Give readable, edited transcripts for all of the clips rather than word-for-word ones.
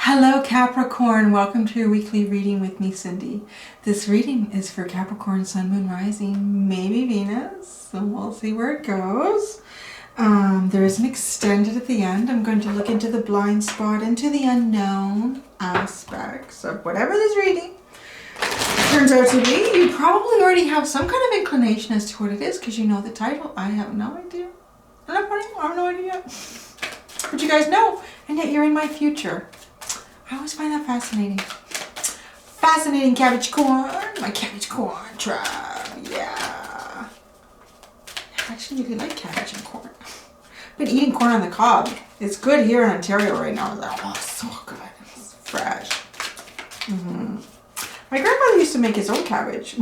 Hello Capricorn, welcome to your weekly reading with me, Cindy. This reading is for Capricorn, Sun, Moon, Rising, maybe Venus, so we'll see where it goes. There is an extended at the end. I'm going to look into the blind spot, into the unknown aspects of whatever this reading turns out to be. You probably already have some kind of inclination as to what it is because you know the title. I have no idea. I have no idea. But you guys know, and yet you're in my future. I always find that fascinating. Fascinating, Capricorn. My Capricorn tribe. Yeah. I actually really like cabbage and corn. Been eating corn on the cob. It's good here in Ontario right now. Oh, so good. It's fresh. My grandfather used to make his own cabbage.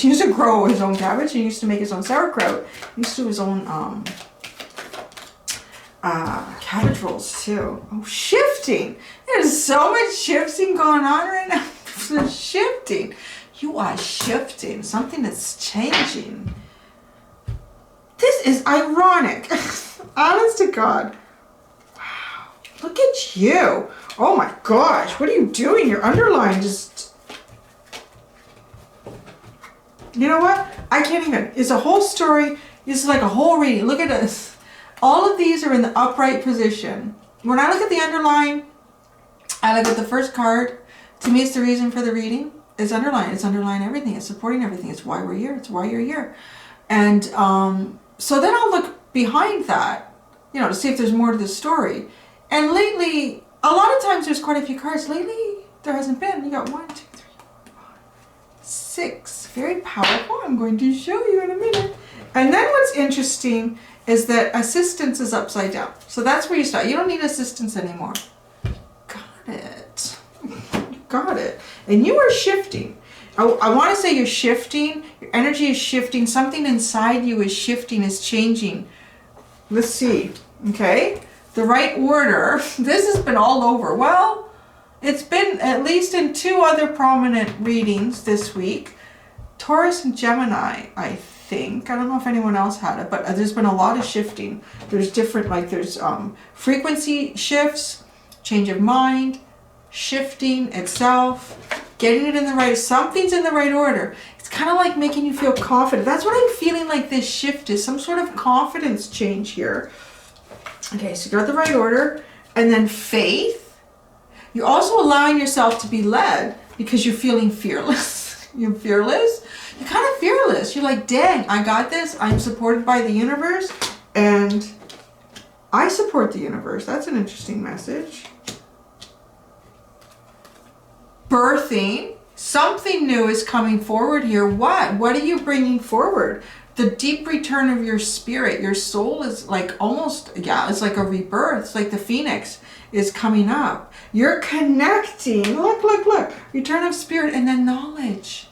He used to grow his own cabbage. He used to make his own sauerkraut. He used to do his own cabbage rolls too. Oh, shifting. There's so much shifting going on right now. Shifting. You are shifting. Something that's changing. This is ironic. Honest to God. Wow. Look at you. Oh my gosh. What are you doing? Your underline just... You know what? I can't even. It's a whole story. This is like a whole reading. Look at this. All of these are in the upright position. When I look at the underline, I look at the first card. To me, it's the reason for the reading. It's underlined. It's underlying everything. It's supporting everything. It's why we're here. It's why you're here. And so then I'll look behind that, you know, to see if there's more to the story. And lately, a lot of times there's quite a few cards. Lately, there hasn't been. You got 1, 2, 3, 4, 5, 6. Very powerful. I'm going to show you in a minute. And then what's interesting is that assistance is upside down. So that's where you start. You don't need assistance anymore. Got it. Got it. And you are shifting. I want to say you're shifting. Your energy is shifting. Something inside you is shifting, is changing. Let's see. Okay. The right order. This has been all over. Well, it's been at least in 2 other prominent readings this week. Taurus and Gemini, I think. I don't know if anyone else had it, but there's been a lot of shifting. There's different, like there's frequency shifts, change of mind, shifting itself, getting it in the right, something's in the right order. It's kind of like making you feel confident. That's what I'm feeling like this shift is, some sort of confidence change here. Okay, so you got the right order, and then faith. You're also allowing yourself to be led because you're feeling fearless. You're fearless. You're kind of fearless. You're like, dang, I got this. I'm supported by the universe. And I support the universe. That's an interesting message. Birthing. Something new is coming forward here. What? What are you bringing forward? The deep return of your spirit. Your soul is like almost, yeah, it's like a rebirth. It's like the phoenix is coming up. You're connecting. Look, look, look. Return of spirit and then knowledge.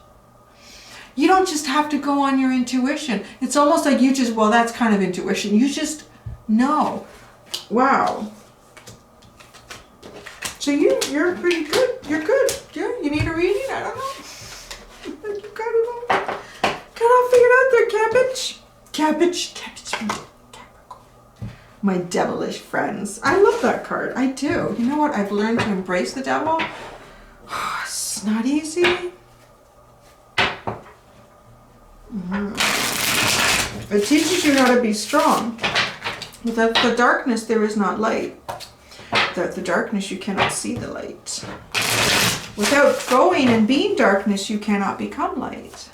You don't just have to go on your intuition. It's almost like you just, well, that's kind of intuition. You just know. Wow. So you're pretty good. You're good. Yeah, you need a reading? I don't know. You got it all. Got it all figured out there, cabbage. Cabbage. Capricorn. My devilish friends. I love that card. I do. You know what? I've learned to embrace the devil. It's not easy. It teaches you how to be strong. Without the darkness, there is not light. Without the darkness, you cannot see the light. Without going and being darkness, you cannot become light.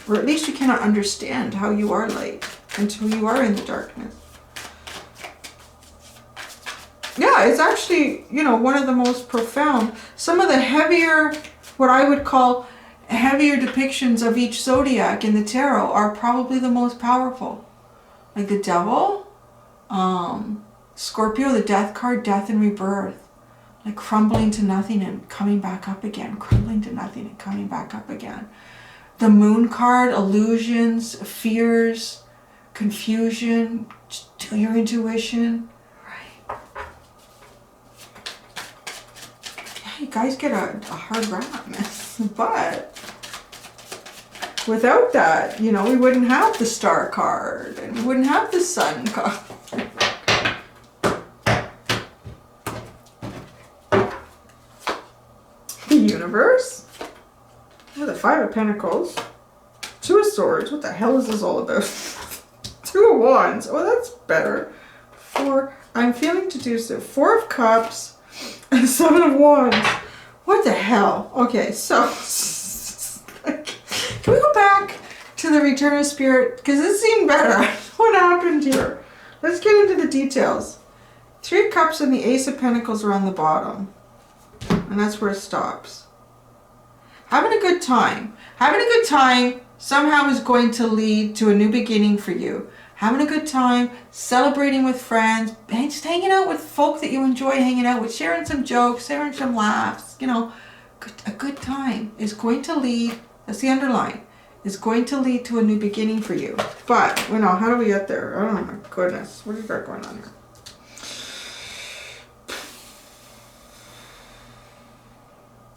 Or at least you cannot understand how you are light until you are in the darkness. Yeah, it's actually, you know, one of the most profound. Some of the heavier, what I would call heavier depictions of each zodiac in the tarot are probably the most powerful. Like the devil, Scorpio, the death card, death and rebirth. Like crumbling to nothing and coming back up again. Crumbling to nothing and coming back up again. The moon card, illusions, fears, confusion, to your intuition. You guys get a hard rap on this, but without that, you know, we wouldn't have the star card and we wouldn't have the sun card. universe. Oh, the Five of Pentacles. Two of Swords. What the hell is this all about? Two of Wands. Oh, that's better. Four. I'm feeling to do so. Four of Cups and Seven of Wands. What the hell? Okay, so can we go back to the Return of Spirit? Because this seemed better. What happened here? Let's get into the details. Three of Cups and the Ace of Pentacles are on the bottom. And that's where it stops. Having a good time. Having a good time somehow is going to lead to a new beginning for you. Having a good time, celebrating with friends, just hanging out with folk that you enjoy hanging out with, sharing some jokes, sharing some laughs, you know. A good time is going to lead, that's the underline, is going to lead to a new beginning for you. But, you know, how do we get there? Oh my goodness, what do you got going on here?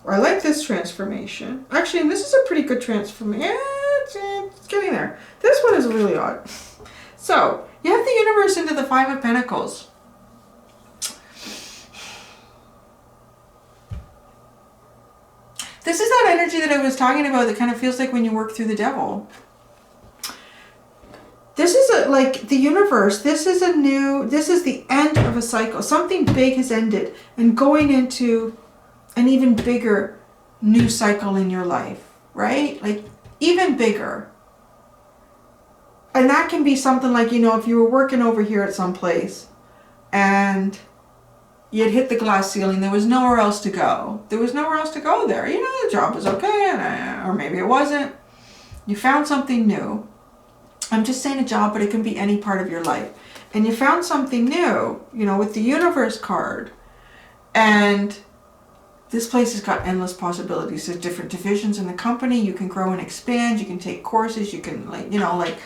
I like this transformation. Actually, and this is a pretty good transformation. Yeah, it's getting there. This one is really odd. So, you have the universe into the Five of Pentacles. This is that energy that I was talking about that kind of feels like when you work through the devil. This is like the universe. This is the end of a cycle. Something big has ended and going into an even bigger new cycle in your life, right? Like even bigger. And that can be something like, you know, if you were working over here at some place and you'd hit the glass ceiling, there was nowhere else to go. There was nowhere else to go there. You know, the job was okay, or maybe it wasn't. You found something new. I'm just saying a job, but it can be any part of your life. And you found something new, you know, with the universe card. And this place has got endless possibilities. There's different divisions in the company. You can grow and expand. You can take courses. You can, like, you know, like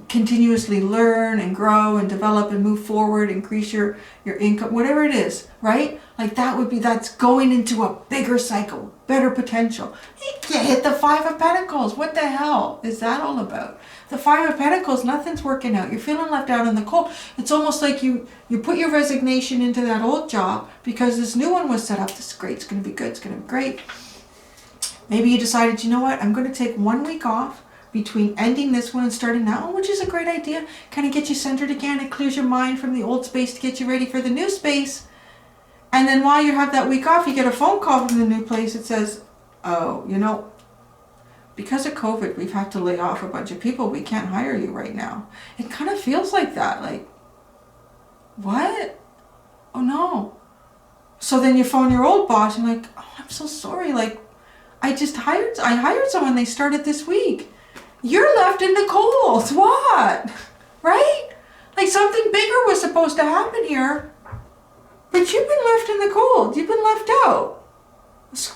continuously learn and grow and develop and move forward, increase your income, whatever it is, right? Like that's going into a bigger cycle, better potential. You hit the Five of Pentacles. What the hell is that all about? The Five of Pentacles, nothing's working out. You're feeling left out in the cold. It's almost like you put your resignation into that old job because this new one was set up. This is great. It's going to be good. It's going to be great. Maybe you decided, you know what? I'm going to take 1 week off between ending this one and starting that one, which is a great idea. Kind of get you centered again. It clears your mind from the old space to get you ready for the new space. And then while you have that week off, you get a phone call from the new place that says, oh, you know, because of COVID, we've had to lay off a bunch of people. We can't hire you right now. It kind of feels like that. Like, what? Oh, no. So then you phone your old boss and like, oh, I'm so sorry. Like, I hired someone. They started this week. You're left in the cold. What? Right? Like something bigger was supposed to happen here. But you've been left in the cold. You've been left out.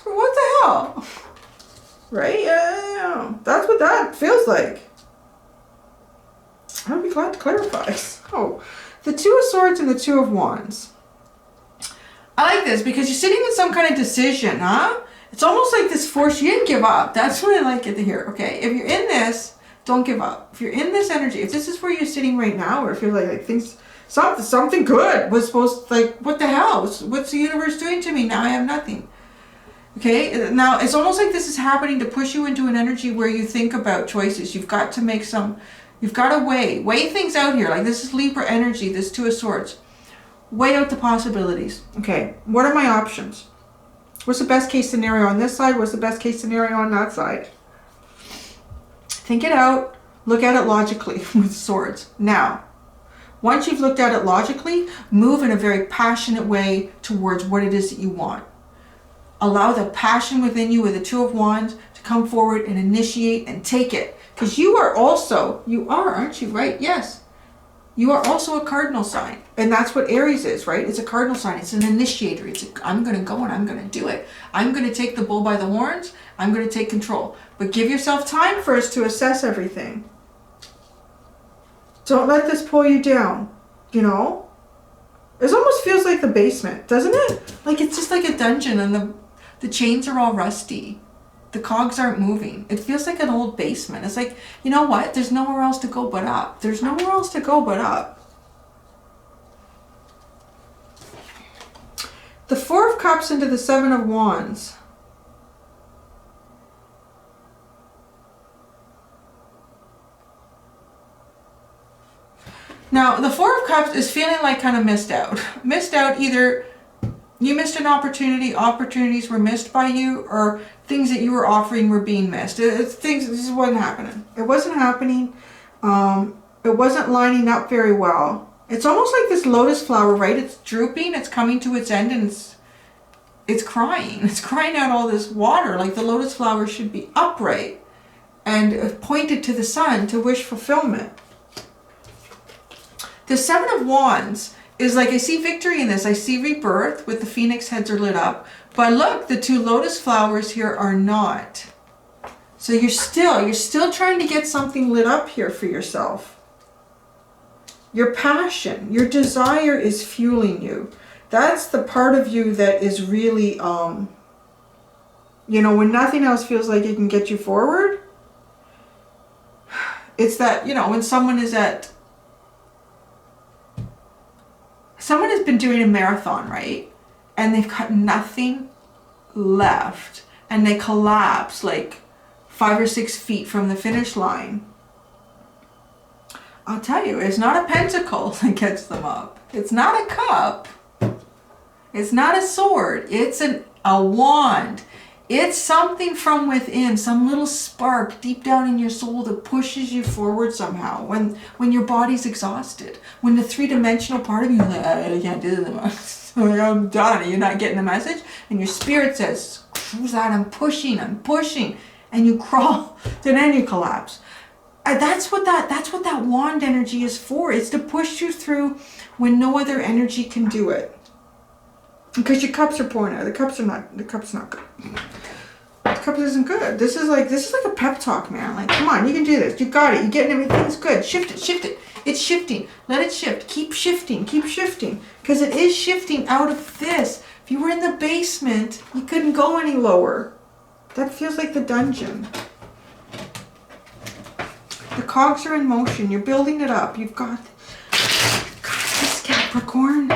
What the hell? Right? Yeah. That's what that feels like. I'll be glad to clarify. Oh, the Two of Swords and the Two of Wands. I like this because you're sitting with some kind of decision, huh? It's almost like this force. You didn't give up. That's what I like it to hear. Okay, if you're in this, don't give up. If you're in this energy, if this is where you're sitting right now, or if you're like things, something good was supposed to, like, what the hell? What's the universe doing to me? Now I have nothing. Okay, now it's almost like this is happening to push you into an energy where you think about choices. You've got to make you've got to weigh things out here. Like this is Libra energy, this Two of Swords. Weigh out the possibilities. Okay, what are my options? What's the best case scenario on this side? What's the best case scenario on that side? Think it out. Look at it logically with swords. Now, once you've looked at it logically, move in a very passionate way towards what it is that you want. Allow the passion within you with the Two of Wands to come forward and initiate and take it. Because you are, aren't you? Right? Yes. You are also a cardinal sign. And that's what Aries is, right? It's a cardinal sign. It's an initiator. I'm going to go and I'm going to do it. I'm going to take the bull by the horns. I'm going to take control. But give yourself time first to assess everything. Don't let this pull you down, you know? It almost feels like the basement, doesn't it? Like it's just like a dungeon and the chains are all rusty. The cogs aren't moving. It feels like an old basement. It's like, you know what? There's nowhere else to go but up. There's nowhere else to go but up. The Four of Cups into the Seven of Wands. Now, the Four of Cups is feeling like kind of missed out. Missed out, either you missed an opportunity, opportunities were missed by you, or things that you were offering were being missed. This wasn't happening. It wasn't happening. It wasn't lining up very well. It's almost like this lotus flower, right? It's drooping, it's coming to its end, and it's crying. It's crying out all this water. Like the lotus flower should be upright and pointed to the sun to wish fulfillment. The Seven of Wands is like, I see victory in this. I see rebirth with the phoenix heads are lit up. But look, the two lotus flowers here are not. So you're still trying to get something lit up here for yourself. Your passion, your desire is fueling you. That's the part of you that is really, you know, when nothing else feels like it can get you forward. It's that, you know, when someone has been doing a marathon, right? And they've got nothing left. And they collapse like 5 or 6 feet from the finish line. I'll tell you, it's not a pentacle that gets them up. It's not a cup. It's not a sword. It's a wand. It's something from within, some little spark deep down in your soul that pushes you forward somehow. When your body's exhausted, when the three-dimensional part of you is like, I can't do this, I'm done. You're not getting the message, and your spirit says, "Screw that! I'm pushing, and you crawl. Then you collapse. That's what that wand energy is for. It's to push you through when no other energy can do it. Because your cups are pouring out. The cup's not good. The cup isn't good. This is like a pep talk, man. Like, come on, you can do this. You got it. You're getting everything's good. Shift it. It's shifting. Let it shift. Keep shifting. Because it is shifting out of this. If you were in the basement, you couldn't go any lower. That feels like the dungeon. The cogs are in motion. You're building it up. You've got this, Capricorn.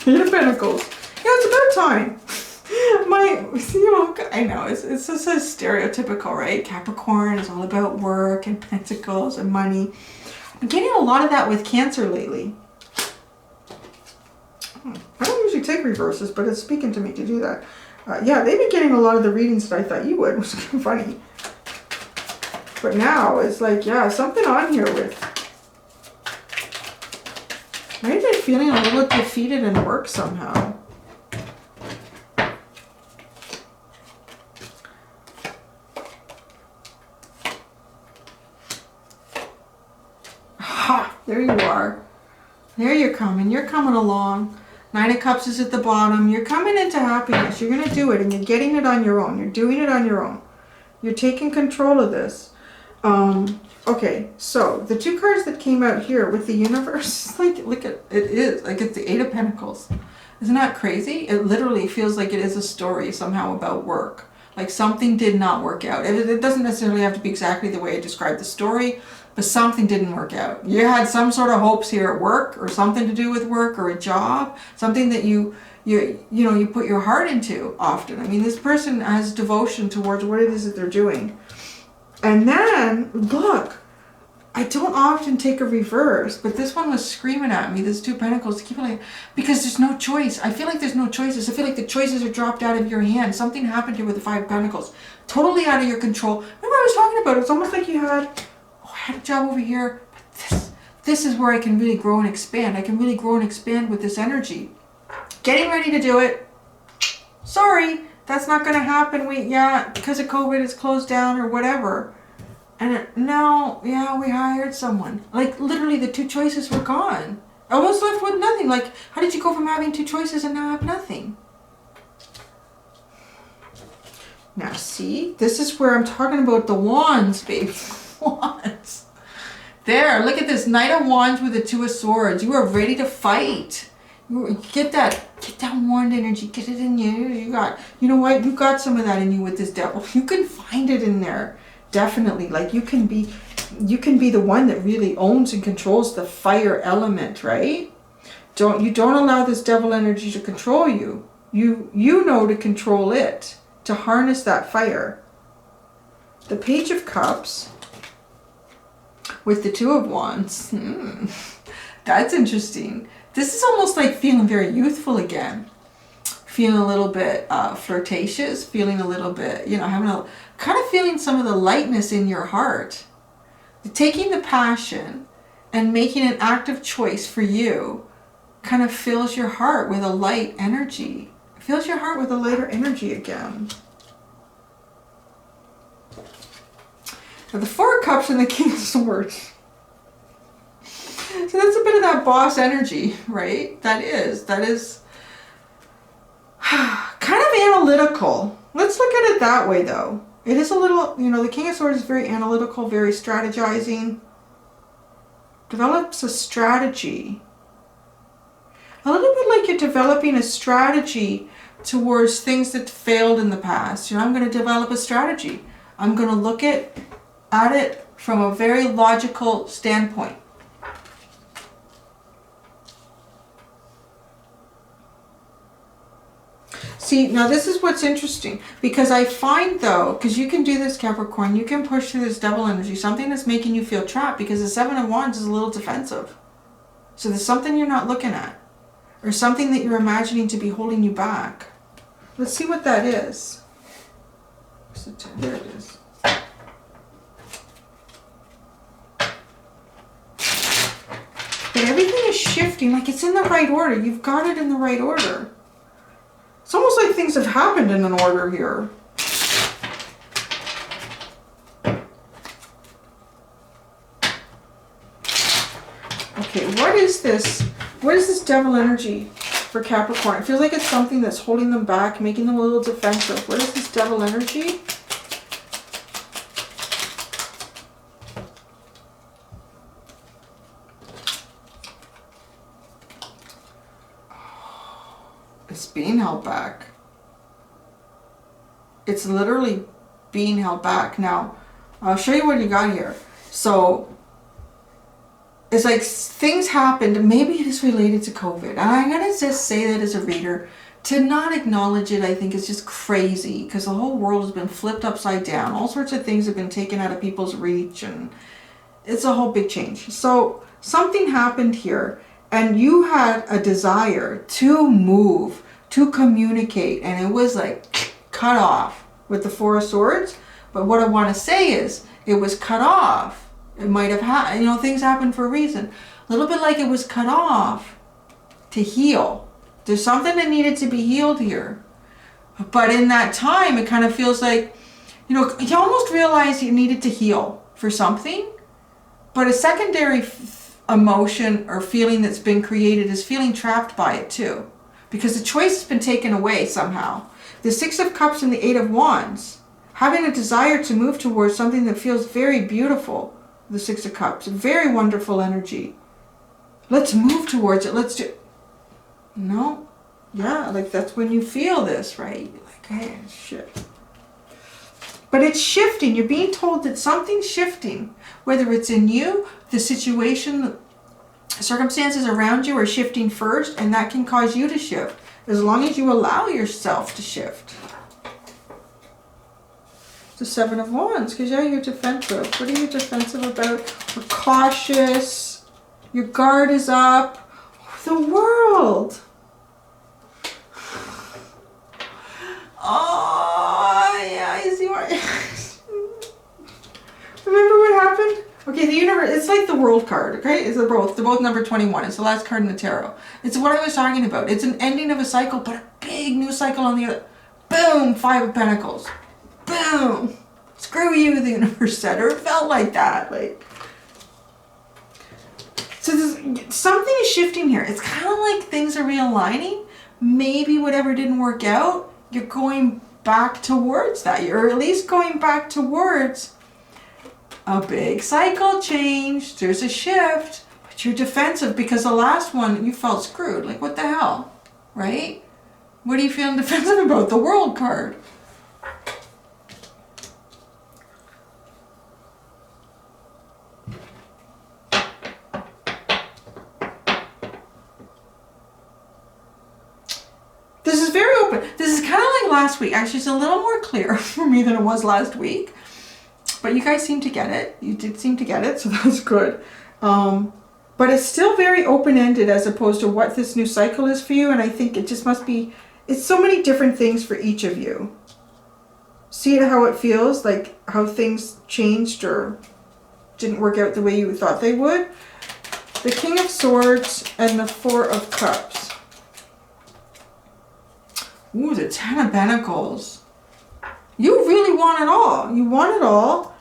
Eight of Pentacles. Yeah, it's about time. I know, it's just so stereotypical, right? Capricorn is all about work and pentacles and money. I'm getting a lot of that with Cancer lately. I don't usually take reverses, but it's speaking to me to do that. Yeah, they've been getting a lot of the readings that I thought you would, which is kind of funny. But now it's like, yeah, something on here with... Maybe they're feeling a little defeated in work somehow. Ha! There you are. There you're coming. You're coming along. Nine of Cups is at the bottom. You're coming into happiness. You're going to do it, and you're getting it on your own. You're doing it on your own. You're taking control of this. Okay, so the two cards that came out here with the universe, like, look at it is like it's the Eight of Pentacles. Isn't that crazy? It literally feels like it is a story somehow about work. Like something did not work out. It doesn't necessarily have to be exactly the way I described the story, but something didn't work out. You had some sort of hopes here at work, or something to do with work, or a job, something that you put your heart into often. I mean, this person has devotion towards what it is that they're doing. And then, look, I don't often take a reverse, but this one was screaming at me, this Two of Pentacles, keep like, because there's no choice. I feel like there's no choices. I feel like the choices are dropped out of your hand. Something happened here with the Five of Pentacles. Totally out of your control. Remember I was talking about it? It's almost like you had, I had a job over here, but this is where I can really grow and expand. I can really grow and expand with this energy. Getting ready to do it. Sorry. That's not going to happen. Because of COVID, it's closed down or whatever. And we hired someone. Like, literally, the two choices were gone. I almost left with nothing. Like, how did you go from having two choices and now have nothing? Now, see? This is where I'm talking about the wands, baby. Wands. There, look at this. Knight of Wands with the Two of Swords. You are ready to fight. Get that wand energy, get it in you. You know what? You got some of that in you with this devil. You can find it in there, definitely. Like you can be the one that really owns and controls the fire element, right? You don't allow this devil energy to control you. You know to control it. to harness that fire. The Page of Cups with the Two of Wands. That's interesting. This is almost like feeling very youthful again. Feeling a little bit flirtatious, feeling a little bit, you know, having a kind of feeling some of the lightness in your heart. Taking the passion and making an active choice for you kind of fills your heart with a light energy. Fills your heart with a lighter energy again. Now the Four of Cups and the King of Swords. So that's a bit of that boss energy, right? That is kind of analytical. Let's look at it that way though. It is a little, you know, the King of Swords is very analytical, very strategizing. Develops a strategy. A little bit like you're developing a strategy towards things that failed in the past. You know, I'm going to develop a strategy. I'm going to look at it from a very logical standpoint. See, now this is what's interesting, because I find though, because you can do this, Capricorn, you can push through this devil energy, something that's making you feel trapped, because the Seven of Wands is a little defensive. So there's something you're not looking at, or something that you're imagining to be holding you back. Let's see what that is. There it is. But everything is shifting, like it's in the right order. You've got it in the right order. It's almost like things have happened in an order here. Okay, what is this? What is this devil energy for Capricorn? It feels like it's something that's holding them back, making them a little defensive. What is this devil energy? It's being held back. It's literally being held back. Now, I'll show you what you got here. So, it's like things happened. Maybe it is related to COVID. And I'm going to just say that as a reader. To not acknowledge it, I think, is just crazy. Because the whole world has been flipped upside down. All sorts of things have been taken out of people's reach. And it's a whole big change. So, something happened here. And you had a desire to move, to communicate, and it was like cut off with the Four of Swords. But what I want to say is, it was cut off. It might have happened, you know, things happen for a reason. A little bit like it was cut off to heal. There's something that needed to be healed here. But in that time, it kind of feels like, you know, you almost realize you needed to heal for something, but a secondary emotion or feeling that's been created is feeling trapped by it too, because the choice has been taken away somehow. The Six of Cups and the Eight of Wands, having a desire to move towards something that feels very beautiful. The Six of Cups, very wonderful energy. Let's move towards it. Let's do. No, yeah, like that's when you feel this, right? You're like, hey, shit. But it's shifting. You're being told that something's shifting. Whether it's in you, the situation, circumstances around you are shifting first, and that can cause you to shift, as long as you allow yourself to shift. The Seven of Wands, because yeah, you're defensive. What are you defensive about? We're cautious. Your guard is up. The World. Oh, yeah, I see what... Remember what happened? Okay, the universe, it's like the World card, okay? They're both number 21. It's the last card in the tarot. It's what I was talking about. It's an ending of a cycle, but a big new cycle on the other. Boom, Five of Pentacles. Boom. Screw you, the universe said, or it felt like that. Like, so something is shifting here. It's kind of like things are realigning. Maybe whatever didn't work out, you're going back towards that. You're at least going back towards a big cycle change. There's a shift, but you're defensive because the last one you felt screwed. Like, what the hell, right? What are you feeling defensive about? The World card. This is very open. This is kind of like last week. Actually, it's a little more clear for me than it was last week. But you guys seem to get it. You did seem to get it, so that's good. But it's still very open-ended as opposed to what this new cycle is for you. And I think it just must be, it's so many different things for each of you. See how it feels, like how things changed or didn't work out the way you thought they would. The King of Swords and the Four of Cups. Ooh, the Ten of Pentacles. You really want it all. You want it all.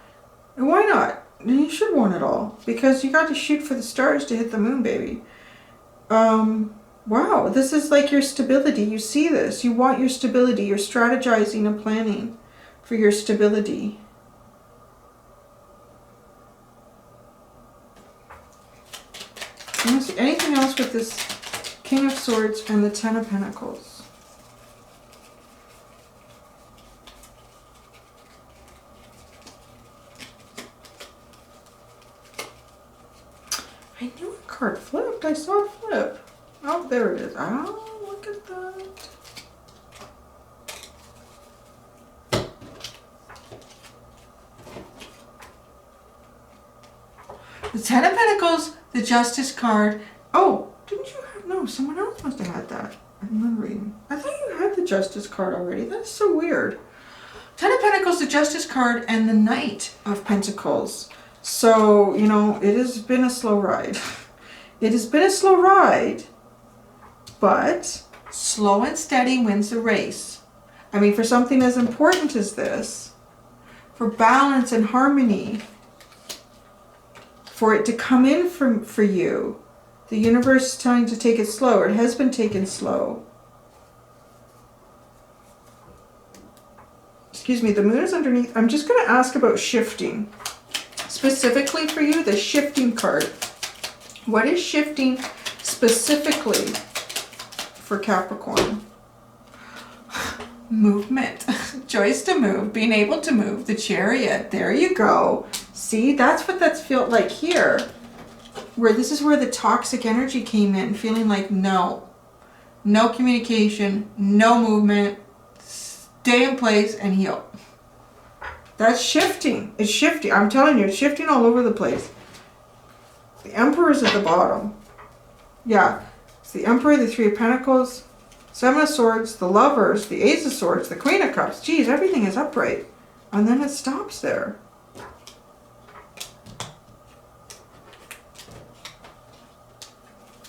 And why not? You should want it all. Because you got to shoot for the stars to hit the moon, baby. Wow, this is like your stability. You see this. You want your stability. You're strategizing and planning for your stability. I don't see anything else with this King of Swords and the Ten of Pentacles. I knew a card flipped. I saw it flip. Oh, there it is. Oh, look at that. The Ten of Pentacles, the Justice card. Oh, didn't you have, no, someone else must have had that. I'm remembering. I thought you had the Justice card already. That's so weird. Ten of Pentacles, the Justice card, and the Knight of Pentacles. So, you know, it has been a slow ride. It has been a slow ride, but slow and steady wins the race. I mean, for something as important as this, for balance and harmony, for it to come in for you, the universe is telling to take it slow. It has been taken slow. Excuse me, the moon is underneath. I'm just going to ask about shifting. Specifically for you, the shifting card. What is shifting specifically for Capricorn? Movement. Choice to move. Being able to move. The Chariot. There you go. See, that's what that's felt like here. Where this is where the toxic energy came in. Feeling like no. No communication. No movement. Stay in place and heal. That's shifting. It's shifting. I'm telling you, it's shifting all over the place. The Emperor is at the bottom. Yeah. It's the Emperor, the Three of Pentacles, Seven of Swords, the Lovers, the Ace of Swords, the Queen of Cups. Geez, everything is upright. And then it stops there.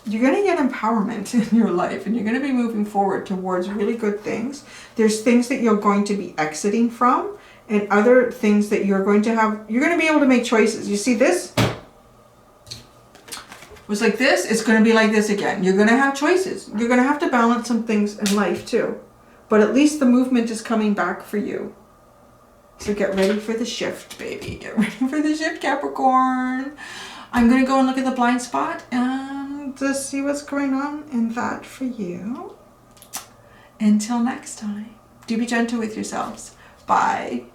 You're going to get empowerment in your life and you're going to be moving forward towards really good things. There's things that you're going to be exiting from and other things that you're going to have. You're going to be able to make choices. You see this? It was like this. It's going to be like this again. You're going to have choices. You're going to have to balance some things in life too. But at least the movement is coming back for you. So get ready for the shift, baby. Get ready for the shift, Capricorn. I'm going to go and look at the blind spot and to see what's going on in that for you. Until next time, do be gentle with yourselves. Bye.